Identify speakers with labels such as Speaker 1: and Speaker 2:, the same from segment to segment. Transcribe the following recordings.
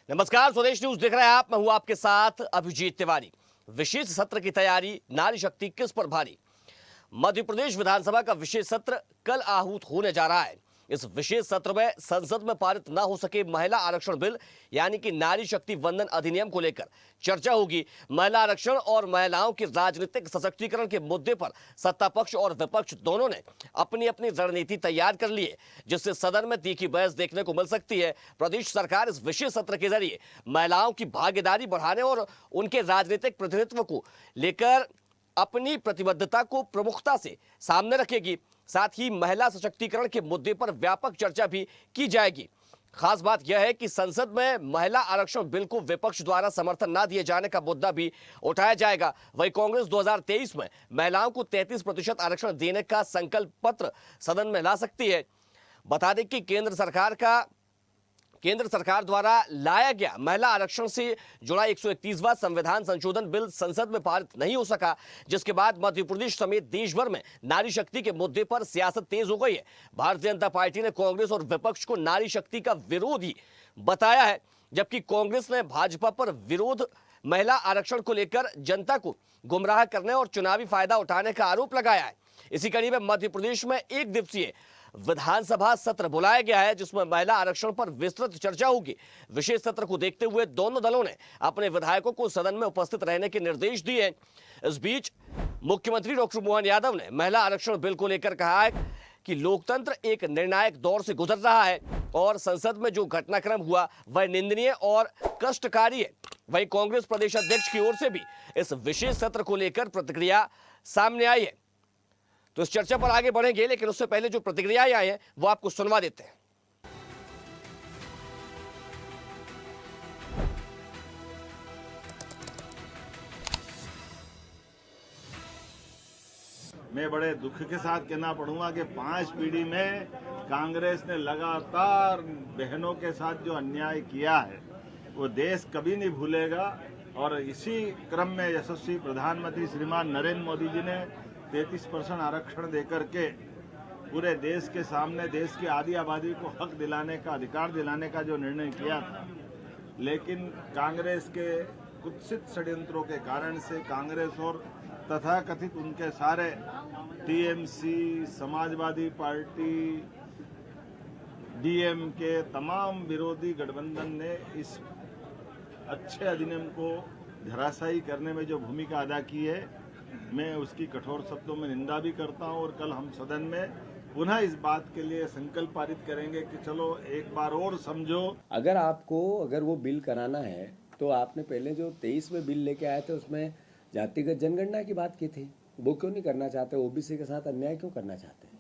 Speaker 1: नमस्कार, स्वदेश न्यूज देख रहे हैं आप। मैं हूं आपके साथ अभिजीत तिवारी। विशेष सत्र की तैयारी, नारी शक्ति किस पर भारी। मध्य प्रदेश विधानसभा का विशेष सत्र कल आहूत होने जा रहा है। इस विशेष सत्र में संसद में पारित न हो सके महिला आरक्षण बिल यानी कि नारी शक्ति वंदन अधिनियम को लेकर चर्चा होगी। महिला आरक्षण और महिलाओं के राजनीतिक सशक्तिकरण के मुद्दे पर सत्ता पक्ष और विपक्ष दोनों ने अपनी अपनी रणनीति तैयार कर ली है, जिससे सदन में तीखी बहस देखने को मिल सकती है। प्रदेश सरकार इस विशेष सत्र के जरिए महिलाओं की भागीदारी बढ़ाने और उनके राजनीतिक प्रतिनिधित्व को लेकर अपनी प्रतिबद्धता को प्रमुखता से सामने रखेगी। साथ ही महिला सशक्तिकरण के मुद्दे पर व्यापक चर्चा भी की जाएगी। खास बात यह है कि संसद में महिला आरक्षण बिल को विपक्ष द्वारा समर्थन न दिए जाने का मुद्दा भी उठाया जाएगा। वहीं कांग्रेस 2023 में महिलाओं को 33% आरक्षण देने का संकल्प पत्र सदन में ला सकती है। बता दें कि केंद्र सरकार द्वारा लाया गया महिला आरक्षण से जुड़ा 131वां संविधान संशोधन बिल संसद में पारित नहीं हो सका, जिसके बाद मध्य प्रदेश समेत देश भर में नारी शक्ति के मुद्दे पर सियासत तेज हो गई है। भारतीय जनता पार्टी ने कांग्रेस और विपक्ष को नारी शक्ति का विरोधी बताया है, जबकि कांग्रेस ने भाजपा पर विरोध महिला आरक्षण को लेकर जनता को गुमराह करने और चुनावी फायदा उठाने का आरोप लगाया है। इसी कड़ी में मध्य प्रदेश में एक दिवसीय विधानसभा सत्र बुलाया गया है, जिसमें महिला आरक्षण पर विस्तृत चर्चा होगी। विशेष सत्र को देखते हुए दोनों दलों ने अपने विधायकों को सदन में उपस्थित रहने के निर्देश दिए हैं। इस बीच मुख्यमंत्री डॉक्टर मोहन यादव ने महिला आरक्षण बिल को लेकर कहा है कि लोकतंत्र एक निर्णायक दौर से गुजर रहा है और संसद में जो घटनाक्रम हुआ वह निंदनीय और कष्टकारी है। वहीं कांग्रेस प्रदेश अध्यक्ष की ओर से भी इस विशेष सत्र को लेकर प्रतिक्रिया सामने आई है। तो इस चर्चा पर आगे बढ़ेंगे, लेकिन उससे पहले जो प्रतिक्रियाएं आई हैं वो आपको सुनवा देते हैं।
Speaker 2: मैं बड़े दुख के साथ कहना पड़ूंगा कि 5 पीढ़ी में कांग्रेस ने लगातार बहनों के साथ जो अन्याय किया है वो देश कभी नहीं भूलेगा। और इसी क्रम में यशस्वी प्रधानमंत्री श्रीमान नरेंद्र मोदी जी ने 33% आरक्षण देकर के पूरे देश के सामने देश की आधी आबादी को हक दिलाने का, अधिकार दिलाने का जो निर्णय किया था, लेकिन कांग्रेस के कुत्सित षड्यंत्रों के कारण से कांग्रेस और तथाकथित उनके सारे टीएमसी, समाजवादी पार्टी, डीएमके तमाम विरोधी गठबंधन ने इस अच्छे अधिनियम को धराशायी करने में जो भूमिका अदा की है, मैं उसकी कठोर शब्दों में निंदा भी करता हूं। और कल हम सदन में पुनः इस बात के लिए संकल्प पारित करेंगे कि चलो एक बार और समझो।
Speaker 3: अगर वो बिल कराना है तो आपने पहले जो 23 में बिल लेके आए थे उसमें जातिगत जनगणना की बात की थी, वो क्यों नहीं करना चाहते? ओबीसी के साथ अन्याय क्यों करना चाहते हैं?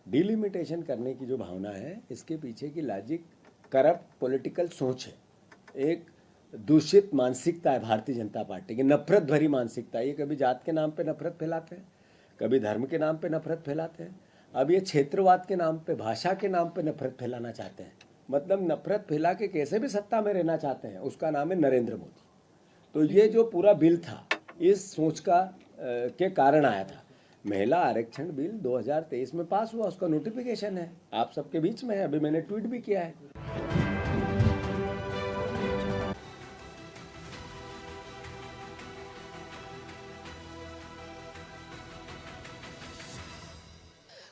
Speaker 3: डिलिमिटेशन करने की जो भावना है, इसके पीछे की लॉजिक करप्ट पॉलिटिकल सोच है, एक दूषित मानसिकता है भारतीय जनता पार्टी की, नफरत भरी मानसिकता। ये कभी जात के नाम पे नफरत फैलाते हैं, कभी धर्म के नाम पे नफरत फैलाते हैं, अब ये क्षेत्रवाद के नाम पे, भाषा के नाम पे नफरत फैलाना चाहते हैं। मतलब नफरत फैला के कैसे भी सत्ता में रहना चाहते हैं, उसका नाम है नरेंद्र मोदी। तो ये जो पूरा बिल था इस सोच का के कारण आया था। महिला आरक्षण बिल 2023 में पास हुआ, उसका नोटिफिकेशन है, आप सबके बीच में है, अभी मैंने ट्वीट भी किया है।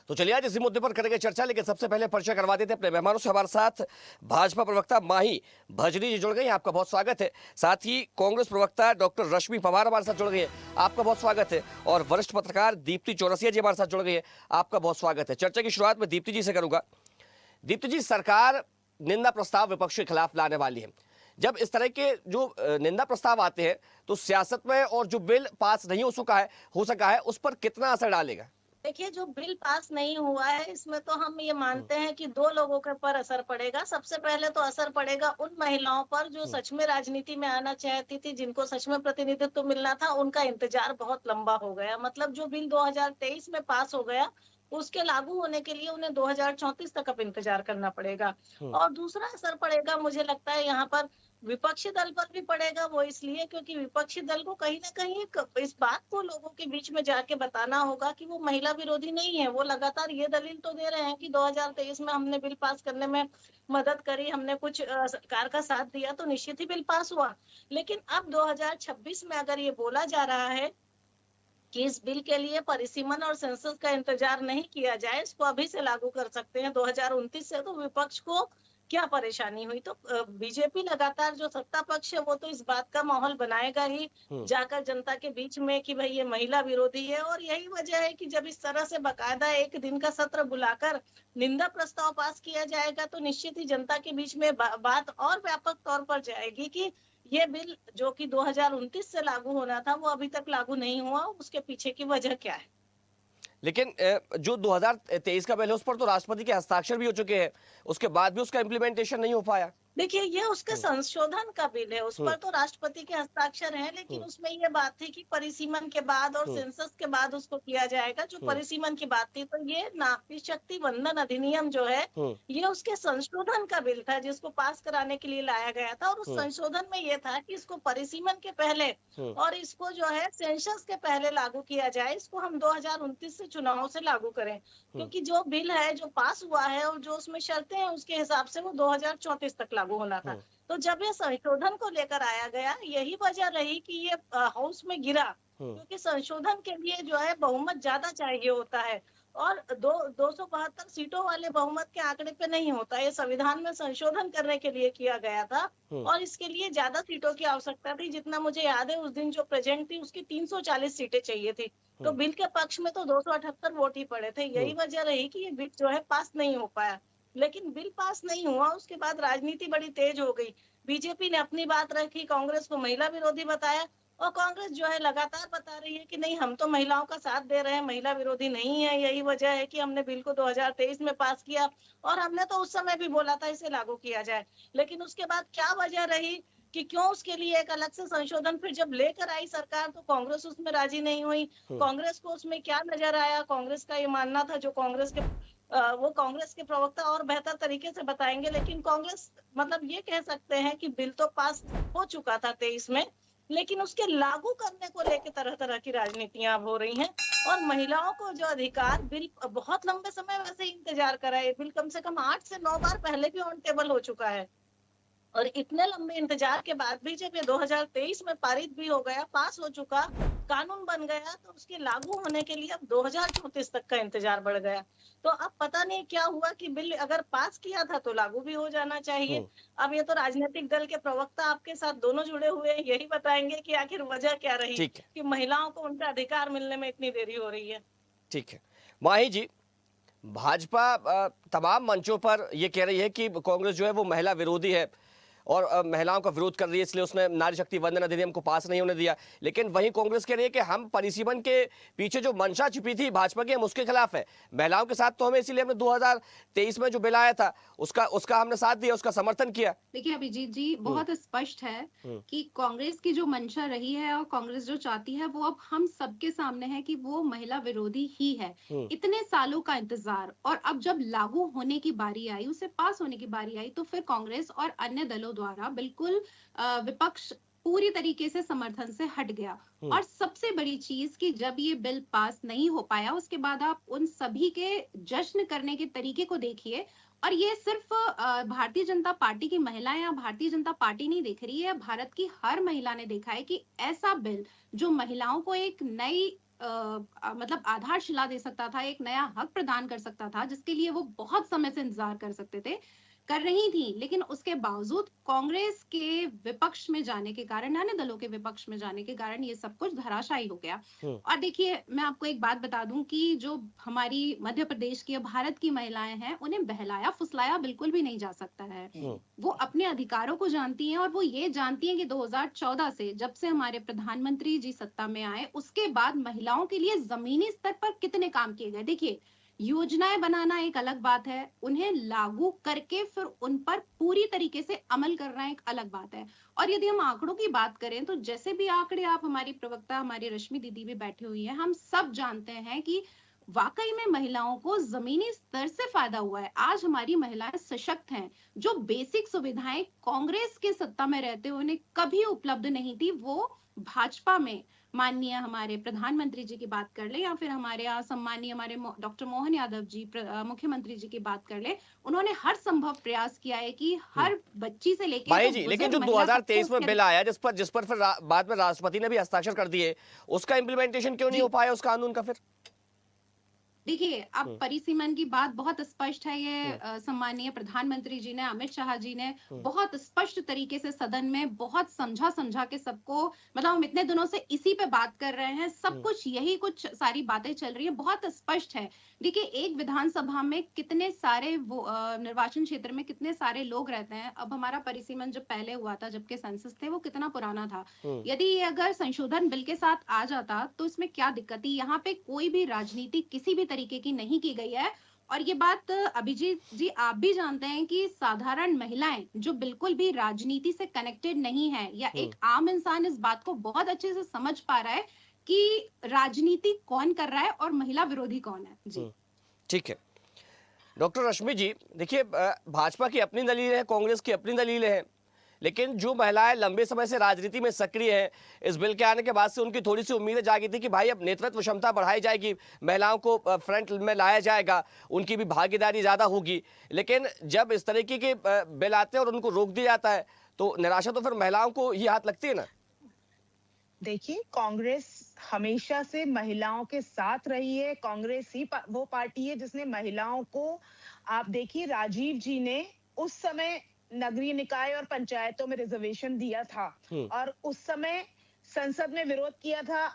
Speaker 1: तो चलिए आज इसी मुद्दे पर करेंगे चर्चा, लेकिन सबसे पहले परिचय करवा देते हैं अपने मेहमानों से। हमारे साथ भाजपा प्रवक्ता माही भजरी जी जुड़ गई हैं, आपका बहुत स्वागत है। साथ ही कांग्रेस प्रवक्ता डॉक्टर रश्मि पवार हमारे साथ जुड़ गई है, आपका बहुत स्वागत है। और वरिष्ठ पत्रकार दीप्ति चौरसिया जी हमारे साथ जुड़ गई है, आपका बहुत स्वागत है। चर्चा की शुरुआत में दीप्ति जी से करूंगा। दीप्ति जी, सरकार निंदा प्रस्ताव विपक्ष के खिलाफ लाने वाली है। जब इस तरह के जो निंदा प्रस्ताव आते हैं तो सियासत में और जो बिल पास नहीं हो सका है उस पर कितना असर डालेगा?
Speaker 4: देखिए, जो बिल पास नहीं हुआ है इसमें तो हम ये मानते हैं कि 2 लोगों के पर असर पड़ेगा। सबसे पहले तो असर पड़ेगा उन महिलाओं पर जो सच में राजनीति में आना चाहती थी, जिनको सच में प्रतिनिधित्व मिलना था, उनका इंतजार बहुत लंबा हो गया। मतलब जो बिल 2023 में पास हो गया उसके लागू होने के लिए उन्हें 2034 तक अब इंतजार करना पड़ेगा। और दूसरा असर पड़ेगा, मुझे लगता है यहाँ पर विपक्षी दल पर भी पड़ेगा। वो इसलिए क्योंकि विपक्षी दल को कहीं ना कहीं इस बात को लोगों के बीच में जाके बताना होगा कि वो महिला विरोधी नहीं है। वो लगातार ये दलील तो दे रहे हैं कि 2023 में हमने बिल पास करने में मदद करी, हमने कुछ सरकार का साथ दिया, तो निश्चित ही बिल पास हुआ। लेकिन अब 2026 में अगर ये बोला जा रहा है कि इस बिल के लिए परिसीमन और सेंसस का इंतजार नहीं किया जाए, इसको अभी से लागू कर सकते हैं 2029 से, तो विपक्ष को क्या परेशानी हुई? तो बीजेपी लगातार, जो सत्ता पक्ष है, वो तो इस बात का माहौल बनाएगा ही जाकर जनता के बीच में कि भाई ये महिला विरोधी है। और यही वजह है कि जब इस तरह से बाकायदा एक दिन का सत्र बुलाकर निंदा प्रस्ताव पास किया जाएगा तो निश्चित ही जनता के बीच में बात और व्यापक तौर पर जाएगी कि ये बिल जो कि 2029 से लागू होना था वो अभी तक लागू नहीं हुआ, उसके पीछे की वजह क्या है?
Speaker 1: लेकिन जो 2023 का बिल है उस पर तो राष्ट्रपति के हस्ताक्षर भी हो चुके हैं, उसके बाद भी उसका इम्प्लीमेंटेशन नहीं हो पाया।
Speaker 4: देखिए, ये उसके संशोधन का बिल है, उस पर तो राष्ट्रपति के हस्ताक्षर हैं, लेकिन उसमें ये बात थी कि परिसीमन के बाद और सेंसस के बाद उसको किया जाएगा। जो परिसीमन की बात थी, तो ये नारी शक्ति वंदन अधिनियम जो है, ये उसके संशोधन का बिल था जिसको पास कराने के लिए लाया गया था। और उस संशोधन में ये था कि इसको परिसीमन के पहले और इसको जो है सेंसस के पहले लागू किया जाए, इसको हम 2029 से चुनाव से लागू करें, क्योंकि जो बिल है जो पास हुआ है और जो उसमें शर्तें हैं उसके हिसाब से वो 2034 तक लागू होना था। तो जब ये संशोधन को लेकर आया गया, यही वजह रही कि ये हाउस में गिरा, क्योंकि संशोधन के लिए जो है बहुमत ज्यादा चाहिए होता है और 272 सीटों वाले बहुमत के आंकड़े पे नहीं होता। ये संविधान में संशोधन करने के लिए किया गया था और इसके लिए ज्यादा सीटों की आवश्यकता थी। जितना मुझे याद है, उस दिन जो प्रेजेंट थी उसकी 340 सीटें चाहिए थी, तो बिल के पक्ष में तो 278 वोट ही पड़े थे। यही वजह रही कि ये बिल जो है पास नहीं हो पाया। लेकिन बिल पास नहीं हुआ, उसके बाद राजनीति बड़ी तेज हो गई। बीजेपी ने अपनी बात रखी, कांग्रेस को महिला विरोधी बताया और कांग्रेस जो है लगातार बता रही है कि नहीं, हम तो महिलाओं का साथ दे रहे हैं, महिला विरोधी नहीं है। यही वजह है कि हमने बिल को 2023 में पास किया और हमने तो उस समय भी बोला था इसे लागू किया जाए। लेकिन उसके बाद क्या वजह रही कि क्यों उसके लिए एक अलग से संशोधन फिर जब लेकर आई सरकार तो कांग्रेस उसमें राजी नहीं हुई। कांग्रेस को उसमें क्या नजर आया? कांग्रेस का ये मानना था, जो वो कांग्रेस के प्रवक्ता और बेहतर तरीके से बताएंगे, लेकिन कांग्रेस मतलब ये कह सकते हैं कि बिल तो पास हो चुका था 23 में, लेकिन उसके लागू करने को लेकर तरह तरह की राजनीतियां अब हो रही हैं। और महिलाओं को जो अधिकार, बिल बहुत लंबे समय वैसे इंतजार करा है, बिल कम से कम 8 से 9 बार पहले भी ऑन टेबल हो चुका है और इतने लंबे इंतजार के बाद भी जब ये 2023 में पारित भी हो गया, पास हो चुका, कानून बन गया, तो उसके लागू होने के लिए अब 2034 तक का इंतजार बढ़ गया। तो अब पता नहीं क्या हुआ कि बिल अगर पास किया था तो लागू भी हो जाना चाहिए। अब ये तो राजनीतिक दल के प्रवक्ता आपके साथ दोनों जुड़े हुए हैं, यही बताएंगे कि आखिर वजह क्या रही
Speaker 1: ठीक है,
Speaker 4: कि महिलाओं को उनका अधिकार मिलने में इतनी देरी हो रही है।
Speaker 1: ठीक है। माही जी, भाजपा तमाम मंचों पर ये कह रही है कि कांग्रेस जो है वो महिला विरोधी है और महिलाओं का विरोध कर रही है, इसलिए उसने नारी शक्ति वंदन अधिनियम को पास नहीं होने दिया। लेकिन वहीं कांग्रेस कह रही है कि हम परिसीमन के पीछे जो मंशा छिपी थी भाजपा की, हम उसके खिलाफ है। महिलाओं के साथ तो हमें, इसीलिए हमने 2023 में जो बिल आया था उसका हमने साथ दिया, उसका समर्थन किया।
Speaker 5: देखिए अभिजीत जी, बहुत स्पष्ट है कि कांग्रेस की जो मंशा रही है और कांग्रेस जो चाहती है वो अब हम सबके सामने है कि वो महिला विरोधी ही है। इतने सालों का इंतजार और अब जब लागू होने की बारी आई, उसे पास होने की बारी आई, तो फिर कांग्रेस और अन्य दलों द्वारा बिल्कुल विपक्ष पूरी तरीके से समर्थन से हट गया। और सबसे बड़ी चीज कि जब ये बिल पास नहीं हो पाया, उसके बाद आप उन सभी के जश्न करने के तरीके को देखिए। और ये सिर्फ भारतीय जनता पार्टी की महिलाएं या भारतीय जनता पार्टी नहीं देख रही है, भारत की हर महिला ने देखा है कि ऐसा बिल जो महिलाओं को एक नई मतलब आधारशिला दे सकता था, एक नया हक प्रदान कर सकता था, जिसके लिए वो बहुत समय से इंतजार कर रही थी, लेकिन उसके बावजूद कांग्रेस के विपक्ष में जाने के कारण, अन्य दलों के विपक्ष में जाने के कारण ये सब कुछ धराशायी हो गया। और देखिए, मैं आपको एक बात बता दूं कि जो हमारी मध्य प्रदेश की, भारत की महिलाएं हैं, उन्हें बहलाया फुसलाया बिल्कुल भी नहीं जा सकता है। वो अपने अधिकारों को जानती हैं और वो ये जानती हैं कि 2014 से, जब से हमारे प्रधानमंत्री जी सत्ता में आए, उसके बाद महिलाओं के लिए जमीनी स्तर पर कितने काम किए गए। देखिए, योजनाएं बनाना एक अलग बात है, उन्हें लागू करके फिर उन पर पूरी तरीके से अमल करना एक अलग बात है। और यदि हम आंकड़ों की बात करें तो जैसे भी आंकड़े, आप हमारी प्रवक्ता हमारी रश्मि दीदी भी बैठी हुई है, हम सब जानते हैं कि वाकई में महिलाओं को जमीनी स्तर से फायदा हुआ है। आज हमारी महिलाएं सशक्त हैं। जो बेसिक सुविधाएं कांग्रेस के सत्ता में रहते हुए उन्हें कभी उपलब्ध नहीं थी, वो भाजपा में माननीय हमारे प्रधानमंत्री जी की बात कर ले या फिर हमारे यहाँ सम्मानीय हमारे डॉक्टर मोहन यादव जी मुख्यमंत्री जी की बात कर ले, उन्होंने हर संभव प्रयास किया है कि हर बच्ची से लेके
Speaker 1: भाई
Speaker 5: तो
Speaker 1: जी, लेकिन
Speaker 5: बुजुर्ग
Speaker 1: जो
Speaker 5: महिला सबको
Speaker 1: 2023 में
Speaker 5: उसके
Speaker 1: बिल आया जिस पर फिर बाद में राष्ट्रपति ने भी हस्ताक्षर कर दिए, उसका इम्प्लीमेंटेशन क्यों नहीं
Speaker 5: जी
Speaker 1: हो पाया उस कानून का फिर?
Speaker 5: देखिए, अब परिसीमन की बात बहुत स्पष्ट है। ये
Speaker 1: हम्म,
Speaker 5: सम्मानीय प्रधानमंत्री जी ने, अमित शाह जी ने
Speaker 1: हम्म,
Speaker 5: बहुत स्पष्ट तरीके से सदन में बहुत समझा समझा के सबको, मतलब हम इतने दिनों से इसी पे बात कर रहे हैं, सब
Speaker 1: हम्म,
Speaker 5: कुछ यही कुछ सारी बातें चल रही है, बहुत स्पष्ट है। देखिए, एक विधानसभा में कितने सारे निर्वाचन क्षेत्र में कितने सारे लोग रहते हैं। अब हमारा परिसीमन जब पहले हुआ था, जबकि सेंसस थे, वो कितना पुराना था।
Speaker 1: हम्म,
Speaker 5: यदि ये अगर संशोधन बिल के साथ आ जाता तो इसमें क्या दिक्कत थी? यहाँ पे कोई भी राजनीति किसी भी तरीके की नहीं की गई है। और ये बात अभिजीत जी आप भी जानते हैं कि साधारण महिलाएं जो बिल्कुल भी राजनीति से कनेक्टेड नहीं है या
Speaker 1: हम्म,
Speaker 5: एक आम इंसान इस बात को बहुत अच्छे से समझ पा रहा है कि राजनीति कौन कर रहा है और महिला विरोधी कौन है। जी
Speaker 1: ठीक है। डॉक्टर रश्मि जी, देखिए, भाजपा की अपनी दलीलें हैं, कांग्रेस की अपनी दलीलें हैं, लेकिन जो महिलाएं लंबे समय से राजनीति में सक्रिय हैं, इस बिल के आने के बाद से उनकी थोड़ी सी उम्मीदें जागी थी कि भाई अब नेतृत्व क्षमता बढ़ाई जाएगी, महिलाओं को फ्रंट में लाया जाएगा, उनकी भी भागीदारी ज़्यादा होगी। लेकिन जब इस तरीके के बिल आते हैं और उनको रोक दिया जाता है, तो निराशा तो फिर महिलाओं को ही हाथ लगती है ना।
Speaker 6: देखिए, कांग्रेस हमेशा से महिलाओं के साथ रही है। कांग्रेस ही वो पार्टी है जिसने महिलाओं को, आप देखिए, राजीव जी ने उस समय नगरीय निकाय और पंचायतों में रिजर्वेशन दिया था
Speaker 1: हम्म,
Speaker 6: और उस समय संसद में विरोध किया था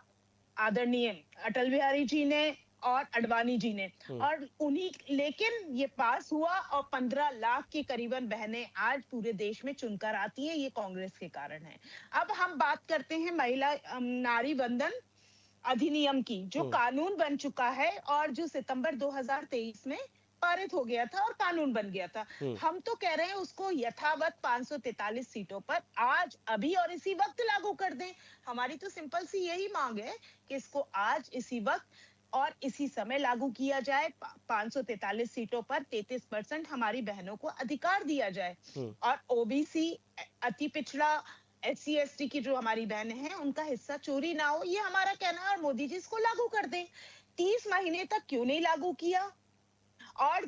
Speaker 6: आदरणीय अटल बिहारी जी ने और अडवाणी जी ने, और उन्हीं, लेकिन ये पास हुआ और 15 लाख के करीबन बहनें आज पूरे देश में चुनकर आती है। ये कांग्रेस के कारण है। अब हम बात करते हैं महिला नारी वंदन अधिनियम की, जो कानून बन चुका है और जो सितंबर 2023 में पारित हो गया था और कानून बन गया था। हम तो कह रहे हैं उसको यथावत 543 सीटों पर आज अभी और इसी वक्त लागू कर दें। हमारी तो सिंपल सी यही मांग है कि इसको आज इसी वक्त और इसी समय लागू किया जाए। 543 सीटों पर 33% हमारी बहनों को अधिकार दिया जाए और ओबीसी, अति पिछड़ा, SC ST की जो हमारी बहनें हैं उनका हिस्सा चोरी ना हो, ये हमारा कहना है। और मोदी जी इसको लागू कर दें। 30 महीने तक क्यों नहीं लागू किया? और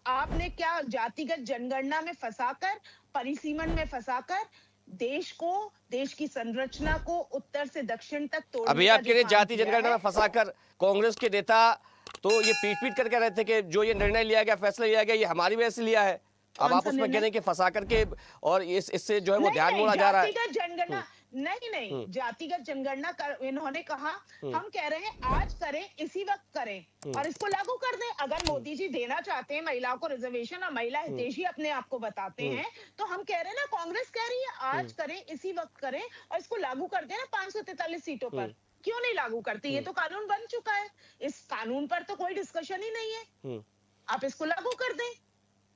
Speaker 6: आपने क्या जातिगत जनगणना में फंसाकर, परिसीमन में फंसाकर देश को, देश की संरचना को उत्तर से दक्षिण तक तोड़ने
Speaker 1: अभी
Speaker 6: का
Speaker 1: आप कह
Speaker 6: जो
Speaker 1: रहे
Speaker 6: काम
Speaker 1: जाति
Speaker 6: किया
Speaker 1: जनगणना
Speaker 6: है।
Speaker 1: में फंसाकर कांग्रेस के नेता तो ये पीट पीट करके रहे थे कि जो ये निर्णय लिया गया, फैसला लिया गया, ये हमारी वजह से लिया है। अब
Speaker 6: कौन
Speaker 1: आप
Speaker 6: सा
Speaker 1: उसमें कह
Speaker 6: निर्णय?
Speaker 1: रहे हैं कि फंसा करके और इससे जो है वो
Speaker 6: नहीं
Speaker 1: ध्यान
Speaker 6: नहीं,
Speaker 1: मोड़ा जा रहा है।
Speaker 6: जातिगत जनगणना नहीं नहीं, जातिगत जनगणना इन्होंने कहा, हम कह रहे हैं आज करें, इसी वक्त करें और इसको लागू कर दें। अगर मोदी जी देना चाहते हैं महिलाओं को रिजर्वेशन और महिला हितैषी अपने आप को बताते हैं, तो हम कह रहे हैं ना, कांग्रेस कह रही है आज करें, इसी वक्त करें और इसको लागू कर दें ना 543 सीटों पर। क्यों नहीं लागू करते? ये तो कानून बन चुका है, इस कानून पर तो कोई डिस्कशन ही नहीं है। आप इसको लागू कर दें।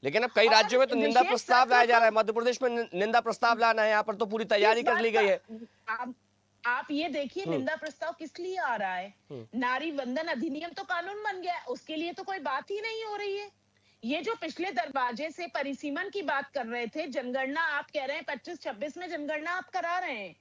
Speaker 1: लेकिन अब कई राज्यों में तो निंदा
Speaker 6: विशेष
Speaker 1: प्रस्ताव लाया
Speaker 6: सत्र
Speaker 1: जा रहा है।
Speaker 6: तो
Speaker 1: मध्य प्रदेश में निंदा प्रस्ताव लाना है, यहाँ पर तो पूरी तैयारी
Speaker 6: किस
Speaker 1: कर
Speaker 6: बात
Speaker 1: ली गई है।
Speaker 6: आप ये देखिए, निंदा प्रस्ताव किस लिए आ रहा है? नारी वंदन अधिनियम तो कानून बन गया है, उसके लिए तो कोई बात ही नहीं हो रही है। ये जो पिछले दरवाजे से परिसीमन की बात कर रहे थे, जनगणना आप कह रहे हैं 25-26 में जनगणना आप करा रहे हैं,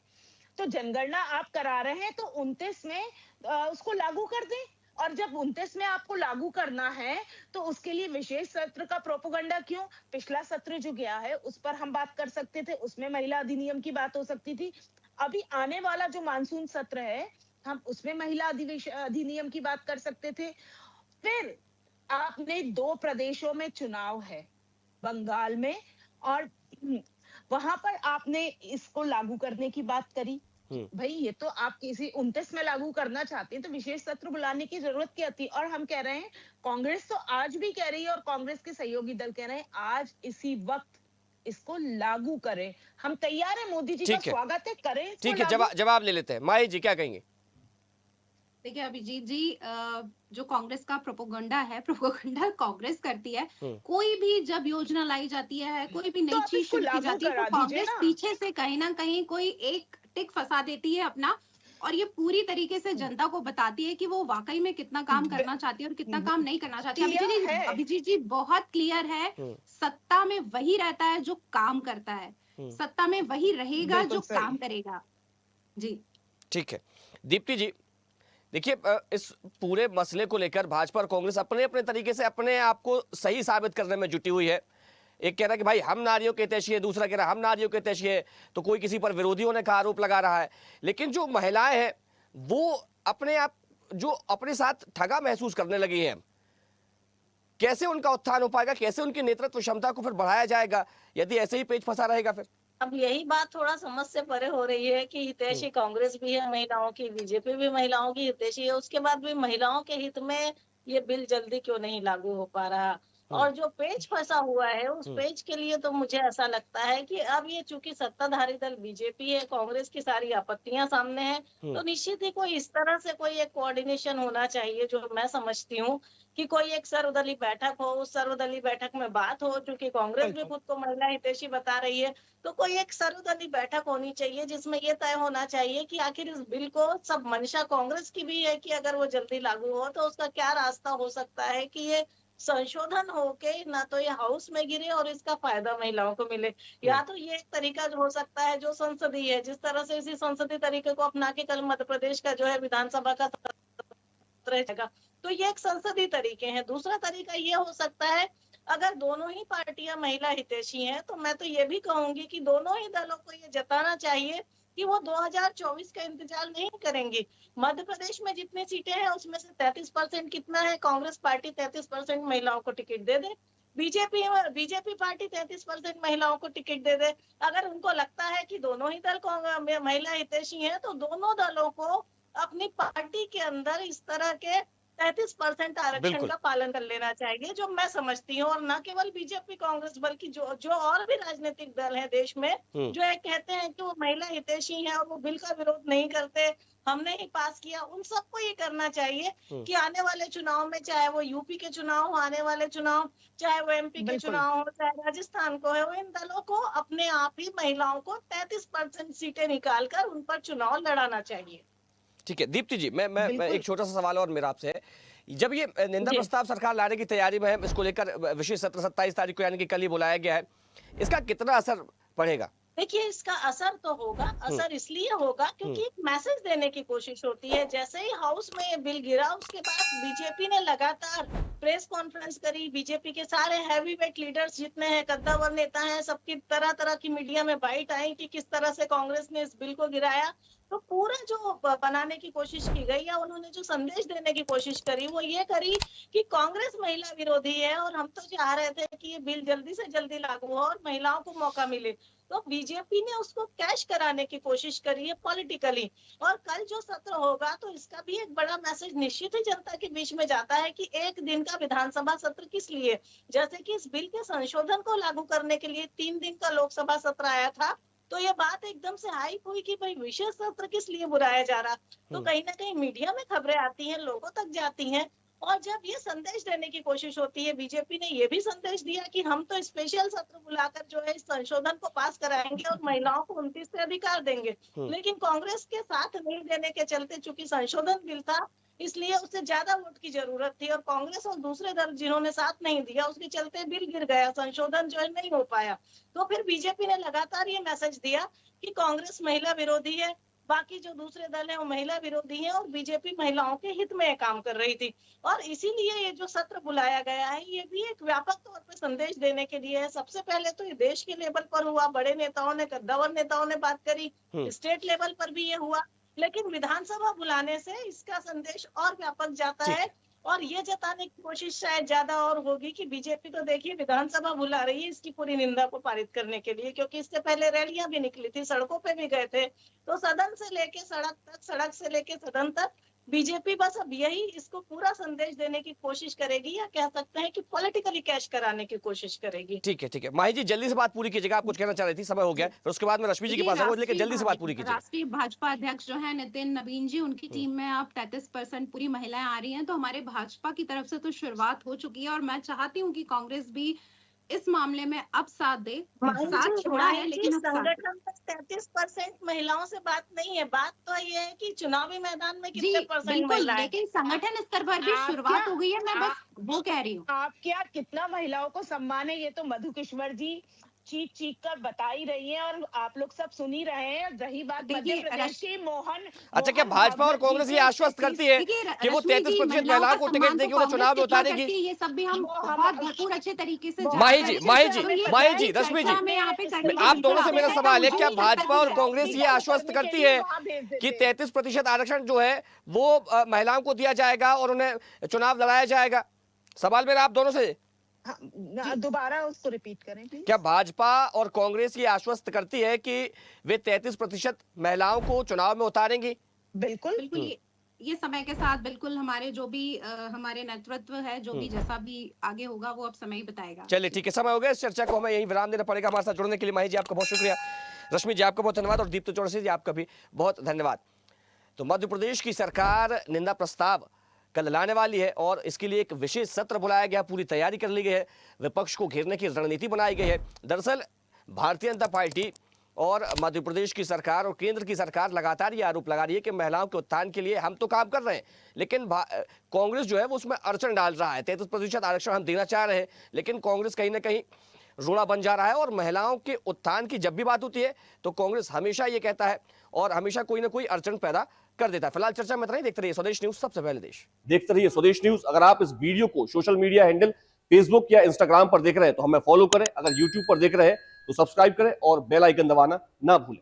Speaker 6: तो जनगणना आप करा रहे हैं तो 29 में उसको लागू कर दें। और जब 29 में आपको लागू करना है तो उसके लिए विशेष सत्र का प्रोपेगेंडा क्यों? पिछला सत्र जो गया है उस पर हम बात कर सकते थे, उसमें महिला अधिनियम की बात हो सकती थी। अभी आने वाला जो मानसून सत्र है, हम उसमें महिला अधिनियम की बात कर सकते थे। फिर आपने 2 प्रदेशों में चुनाव है, बंगाल में और वहां पर आपने इसको लागू करने की बात करी। भाई ये तो आप किसी 29 में लागू करना चाहते हैं तो विशेष सत्र बुलाने की जरूरत क्या थी? और हम कह रहे हैं, कांग्रेस तो आज भी कह रही है और कांग्रेस के सहयोगी दल कह रहे हैं आज इसी वक्त इसको लागू करें। हम तैयार है, मोदी जी का स्वागत है, करें।
Speaker 1: ठीक है, जवाब ले लेते हैं। माही जी क्या कहेंगे?
Speaker 5: देखिए अभिजीत जी, जो कांग्रेस का प्रोपोगंडा है, प्रोपोगंडा कांग्रेस करती है। कोई भी जब योजना लाई जाती है, कोई भी नई चीज शुरू की जाती है, तो कांग्रेस पीछे से कहीं ना कहीं कोई एक टिक फंसा देती है अपना, और ये पूरी तरीके से जनता को बताती है कि वो वाकई में कितना काम करना चाहती है और कितना काम नहीं करना चाहती है।
Speaker 6: किया है।
Speaker 5: अभिजीत जी बहुत क्लियर है, सत्ता में वही रहता है जो काम करता है, सत्ता में वही रहेगा
Speaker 6: बिल्कुल
Speaker 5: जो
Speaker 6: सही।
Speaker 5: काम करेगा। जी
Speaker 1: ठीक है दीप्ति जी, देखिए इस पूरे मसले को लेकर भाजपा और कांग्रेस अपने अपने तरीके से अपने आप को सही साबित करने में जुटी हुई है। एक कह रहा है कि भाई हम नारियों के हितैषी है, दूसरा कह रहा है हम नारियों के हितैषी है, तो कोई किसी पर विरोधी होने का आरोप लगा रहा है। लेकिन जो महिलाएं हैं वो अपने आप जो अपने साथ ठगा महसूस करने लगी हैं, कैसे उनका उत्थान हो पाएगा, कैसे उनकी नेतृत्व क्षमता को फिर बढ़ाया जाएगा यदि ऐसे ही पेच फंसा रहेगा फिर?
Speaker 4: अब यही बात थोड़ा समझ से परे हो रही है कि हितैषी कांग्रेस भी है महिलाओं की, बीजेपी भी महिलाओं की हितैषी है, उसके बाद भी महिलाओं के हित में ये बिल जल्दी क्यों नहीं लागू हो पा रहा। और जो पेच फंसा हुआ है उस पेच के लिए तो मुझे ऐसा लगता है कि अब ये चूंकि सत्ताधारी दल बीजेपी है, कांग्रेस की सारी आपत्तियां सामने हैं, तो निश्चित ही कोई इस तरह से कोई एक कोऑर्डिनेशन होना चाहिए जो मैं समझती हूँ कि कोई एक सर्वदलीय बैठक हो, उस सर्वदलीय बैठक में बात हो, क्योंकि कांग्रेस भी खुद को महिला हितैषी बता रही है, तो कोई एक सर्वदलीय बैठक होनी चाहिए जिसमें ये तय होना चाहिए कि आखिर इस बिल को, सब मंशा कांग्रेस की भी है कि अगर वो जल्दी लागू हो तो उसका क्या रास्ता हो सकता है कि ये संशोधन होके ना तो ये हाउस में गिरे और इसका फायदा महिलाओं को मिले। या तो ये एक तरीका जो हो सकता है जो संसदीय है, जिस तरह से इसी संसदीय तरीके को अपना के कल मध्य प्रदेश का जो है विधानसभा का रहेगा, तो ये एक संसदीय तरीके हैं। दूसरा तरीका ये हो सकता है अगर दोनों ही पार्टियां महिला हितैषी हैं तो मैं तो ये भी कहूंगी कि दोनों ही दलों को ये जताना चाहिए कि वो 2024 का इंतजार नहीं करेंगे। मध्य प्रदेश में जितनी सीटें हैं उसमें से 33% कितना है, कांग्रेस पार्टी 33% महिलाओं को टिकट दे दे, बीजेपी पार्टी 33% महिलाओं को टिकट दे दे। अगर उनको लगता है कि दोनों ही दल महिला हितैषी हैं तो दोनों दलों को अपनी पार्टी के अंदर इस तरह के 33% आरक्षण का पालन कर लेना चाहिए, जो मैं समझती हूँ। और न केवल बीजेपी कांग्रेस बल्कि जो और भी राजनीतिक दल हैं देश में जो एक कहते हैं कि वो महिला हितैषी हैं और वो बिल का विरोध नहीं करते, हमने ही पास किया, उन सबको ये करना चाहिए कि आने वाले चुनाव में, चाहे वो यूपी के चुनाव हो, आने वाले चुनाव, चाहे वो एमपी के चुनाव हो, चाहे राजस्थान को है, वो इन दलों को अपने आप ही महिलाओं को 33% सीटें निकालकर उन पर चुनाव लड़ाना चाहिए।
Speaker 1: ठीक है दीप्ति जी, मैं एक छोटा सा सवाल और मेरा आपसे है, जब ये निंदा प्रस्ताव सरकार लाने की तैयारी में है, इसको लेकर विशेष सत्र 27 तारीख को यानी कि कल ही बुलाया गया है, इसका कितना असर पड़ेगा?
Speaker 4: देखिए इसका असर तो होगा, असर इसलिए होगा क्योंकि एक मैसेज देने की कोशिश होती है। जैसे ही हाउस में ये बिल गिरा उसके बाद बीजेपी ने लगातार प्रेस कॉन्फ्रेंस करी, बीजेपी के सारे हैवीवेट लीडर्स जितने हैं, कद्दावर नेता हैं, सबकी तरह तरह की मीडिया में बाइट आई कि किस तरह से कांग्रेस ने इस बिल को गिराया। तो पूरा जो बनाने की कोशिश की गई या उन्होंने जो संदेश देने की कोशिश करी वो ये करी कि कांग्रेस महिला विरोधी है और हम तो चाह रहे थे कि ये बिल जल्दी से जल्दी लागू हो और महिलाओं को मौका मिले। तो बीजेपी ने उसको कैश कराने की कोशिश करी है पॉलिटिकली। और कल जो सत्र होगा तो इसका भी एक बड़ा मैसेज निश्चित ही जनता के बीच में जाता है कि एक दिन का विधानसभा सत्र किस लिए, जैसे कि इस बिल के संशोधन को लागू करने के लिए 3 दिन का लोकसभा सत्र आया था, तो ये बात एकदम से हाइप हुई कि भाई विशेष सत्र किस लिए बुलाया जा रहा। तो कहीं ना कहीं मीडिया में खबरें आती हैं, लोगों तक जाती हैं, और जब ये संदेश देने की कोशिश होती है, बीजेपी ने ये भी संदेश दिया कि हम तो स्पेशल सत्र बुलाकर जो है इस संशोधन को पास कराएंगे और महिलाओं को 29 से अधिकार देंगे, लेकिन कांग्रेस के साथ नहीं देने के चलते, चूंकि संशोधन बिल था इसलिए उससे ज्यादा वोट की जरूरत थी और कांग्रेस और दूसरे दल जिन्होंने साथ नहीं दिया उसके चलते बिल गिर गया, संशोधन जो है नहीं हो पाया। तो फिर बीजेपी ने लगातार ये मैसेज दिया कि कांग्रेस महिला विरोधी है, बाकी जो दूसरे दल हैं वो महिला विरोधी हैं और बीजेपी महिलाओं के हित में काम कर रही थी। और इसीलिए ये जो सत्र बुलाया गया है ये भी एक व्यापक तौर पर संदेश देने के लिए है। सबसे पहले तो ये देश के लेवल पर हुआ, बड़े नेताओं ने, कद्दावर नेताओं ने बात करी, स्टेट लेवल पर भी ये हुआ, लेकिन विधानसभा बुलाने से इसका संदेश और व्यापक जाता है और ये जताने की कोशिश शायद ज्यादा और होगी कि बीजेपी तो देखिए विधानसभा बुला रही है इसकी पूरी निंदा को पारित करने के लिए, क्योंकि इससे पहले रैलियां भी निकली थी, सड़कों पे भी गए थे। तो सदन से लेके सड़क तक, सड़क से लेके सदन तक बीजेपी बस अब यही इसको पूरा संदेश देने की कोशिश करेगी, या कह सकते हैं कि पॉलिटिकली कैश कराने की कोशिश करेगी।
Speaker 1: ठीक है माही जी, जल्दी से बात पूरी कीजिएगा, आप कुछ कहना चाह रही थी, समय हो गया, फिर उसके बाद में रश्मि जी के पास आऊंगा, लेकिन जल्दी से बात पूरी कीजिए।
Speaker 5: राष्ट्रीय भाजपा अध्यक्ष जो है नितिन नवीन जी, उनकी टीम में अब 33% पूरी महिलाएं आ रही हैं, तो हमारे भाजपा की तरफ से तो शुरुआत हो चुकी है और मैं चाहती हूँ कि कांग्रेस भी इस मामले में अब साथ दे। साथ छोड़ा है लेकिन
Speaker 4: संगठन तक 33% महिलाओं से बात नहीं है, बात तो ये है कि चुनावी मैदान में
Speaker 5: जी
Speaker 4: कितने परसेंट
Speaker 5: बिल्कुल,
Speaker 4: महिलाएं।
Speaker 5: लेकिन संगठन स्तर पर भी
Speaker 6: आप
Speaker 5: शुरुआत
Speaker 6: क्या-
Speaker 5: हो गई है, मैं बस
Speaker 6: आप-
Speaker 5: वो कह रही हूँ।
Speaker 6: आप क्या कितना महिलाओं को सम्मान है, ये तो मधु किश्वर जी चीख चीख कर बता ही रही हैं और आप लोग सब सुन ही रहे हैं। रही बात मध्य
Speaker 5: देखिए,
Speaker 6: प्रदेश की मोहन
Speaker 1: अच्छा, क्या
Speaker 6: मोहन
Speaker 1: भाजपा और
Speaker 6: भागवत जी
Speaker 1: कांग्रेस ये
Speaker 6: के
Speaker 1: आश्वस्त करती है
Speaker 5: देखिए
Speaker 1: कि वो
Speaker 5: रश्मि
Speaker 1: 33%
Speaker 5: जी,
Speaker 1: महिलाओं को टिकट
Speaker 5: सम्मान
Speaker 1: देगी,
Speaker 5: तो
Speaker 1: उन्हें चुनाव में
Speaker 5: कांग्रेस कितना
Speaker 1: उतारेगी?
Speaker 5: करती है, ये सब भी हम
Speaker 6: वो हम-
Speaker 5: बहुत भरपूर अच्छे तरीके से
Speaker 6: वो
Speaker 1: माही
Speaker 5: जानते
Speaker 1: जी,
Speaker 5: हैं।
Speaker 1: माही जी,
Speaker 5: तो ये
Speaker 1: माही
Speaker 5: सारी
Speaker 1: जी, रश्मि जी,
Speaker 5: चर्चा में यहाँ पे करने की
Speaker 1: आप दोनों से मेरा
Speaker 5: आवश्यकता
Speaker 1: सवाल है,
Speaker 5: मुझे
Speaker 1: क्या
Speaker 5: नहीं लगता
Speaker 1: भाजपा और
Speaker 5: है।
Speaker 1: कांग्रेस ये आश्वस्त करती है कि 33% आरक्षण जो है वो महिलाओं को दिया जाएगा और उन्हें चुनाव लड़ाया जाएगा? सवाल मेरा आप दोनों से,
Speaker 6: दोबारा उसको रिपीट करें please।
Speaker 1: क्या भाजपा और कांग्रेस ये आश्वस्त करती है कि वे 33% महिलाओं को चुनाव में उतारेंगी?
Speaker 6: बिल्कुल
Speaker 5: बिल्कुल ये समय के साथ बिल्कुल हमारे जो भी हमारे नेतृत्व है, जो भी जैसा भी आगे होगा वो अब समय ही बताएगा।
Speaker 1: चलिए ठीक है, समय हो गया इस चर्चा को हमें यहीं विराम देना पड़ेगा। हमारे साथ जुड़ने के लिए माही जी आपका बहुत शुक्रिया, रश्मि जी आपका बहुत धन्यवाद और दीप्त चौरसिया जी आपका भी बहुत धन्यवाद। तो मध्य प्रदेश की सरकार निंदा प्रस्ताव कल लाने वाली है और इसके लिए एक विशेष सत्र बुलाया गया, पूरी तैयारी कर ली गई है, विपक्ष को घेरने की रणनीति बनाई गई है। दरअसल भारतीय जनता पार्टी और मध्य प्रदेश की सरकार और केंद्र की सरकार लगातार ये आरोप लगा रही है कि महिलाओं के उत्थान के लिए हम तो काम कर रहे हैं, लेकिन कांग्रेस जो है वो उसमें अड़चन डाल रहा है। 33% आरक्षण हम देना चाह रहे हैं, लेकिन कांग्रेस कहीं ना कहीं रोड़ा बन जा रहा है और महिलाओं के उत्थान की जब भी बात होती है तो कांग्रेस हमेशा ये कहता है और हमेशा कोई ना कोई अड़चन पैदा कर देता है। फिलहाल चर्चा में इतना ही। देखते रहिए स्वदेश न्यूज, सबसे पहले देश। देखते रहिए स्वदेश न्यूज। अगर आप इस वीडियो को सोशल मीडिया हैंडल फेसबुक या इंस्टाग्राम पर देख रहे हैं तो हमें फॉलो करें, अगर यूट्यूब पर देख रहे हैं तो सब्सक्राइब करें और बेल आइकन दबाना ना भूलें।